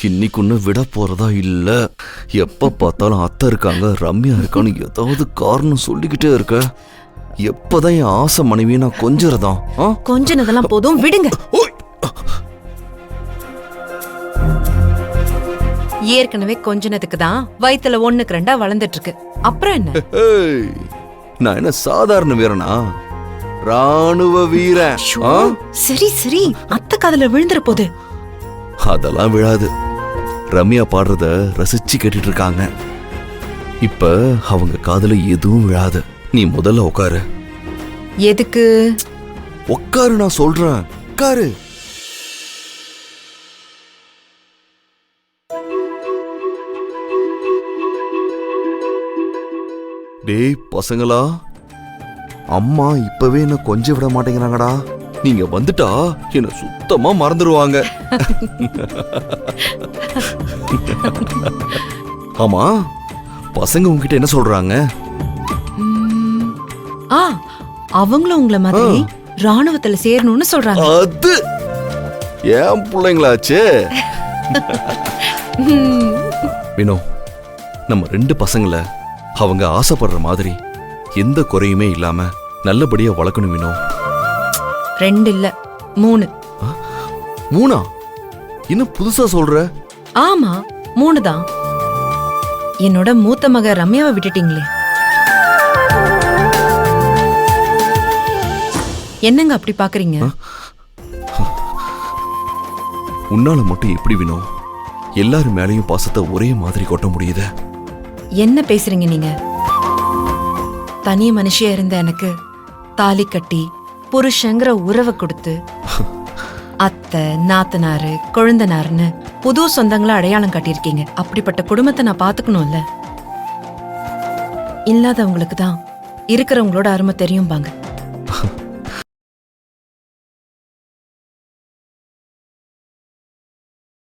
இன்னைக்கு ஒன்னும் விட போறதா இல்ல. எப்ப பார்த்தாலும் அத்தை இருக்காங்க, ரம்யா இருக்கான்னு ஏதாவது காரணம் சொல்லிக்கிட்டே இருக்க. எப்பதான் என் ஆசை மனைவி நான் கொஞ்சறதா? கொஞ்சனதெல்லாம் போதும், விடுங்க. ஏற்கனவே கொஞ்சனதுக்கு தான் வயித்துல 1க்கு 2 வளர்ந்துட்டு இருக்கு. அப்புறம் என்ன? நான் என்ன சாதாரண வீரனா? ராணுவ வீரன். சரி சரி, அத்தை காதுல விழுந்துற போது. அதெல்லாம் விழாது. ரம்யா பாடுறத ரசிச்சு கேட்டுட்டு இருக்காங்க. இப்ப அவங்க காதுல எதுவும் விழாது. நீ முதல்ல உட்காரு. எதுக்கு உட்காரு, நான் சொல்றேன். உட்காரு. டேய் பசங்களா, அம்மா இப்பவே என்ன கொஞ்சம் விட மாட்டேங்கிறாங்கடா. நீங்க வந்துட்டா என்ன சுத்தமா மறந்துடுவாங்க. ஆமா, பசங்க உங்ககிட்ட என்ன சொல்றாங்க? அவங்களும் உங்கள மாதிரி ராணுவத்துல சேரணும்னு சொல்றாங்க. அது ஏன் பிள்ளைங்களாச்சே. வினோ, நம்ம 2 பசங்களை அவங்க ஆசைப்படுற மாதிரி எந்த குறையுமே இல்லாம நல்லபடியா வளர்க்கணும் வினோ. 2 இல்ல 3. 3? இன்னும் புதுசா சொல்ற? ஆமா 3 தான். என்னோட மூத்த மக ரம்யாவை விட்டுட்டீங்களே. என்னங்க அப்படி பாக்குறீங்க? உன்னால மட்டும் எப்படி வினோ எல்லாரும் மேலையும் பாசத்தை ஒரே மாதிரி கொட்ட முடியுது? என்ன பேசுறீங்க நீங்க? தனி மனுஷியா இருந்த எனக்கு தாலி கட்டி புருஷங்கிற உறவை கொடுத்து அத்தை, நாத்தனாரு, கொழுந்தனாருன்னு புது சொந்தங்களை அடையாளம் காட்டியிருக்கீங்க. அப்படிப்பட்ட குடும்பத்தை நான் பாத்துக்கணும்ல. இல்லாதவங்களுக்கு தான் இருக்கிறவங்களோட அருமை தெரியும் பாங்க.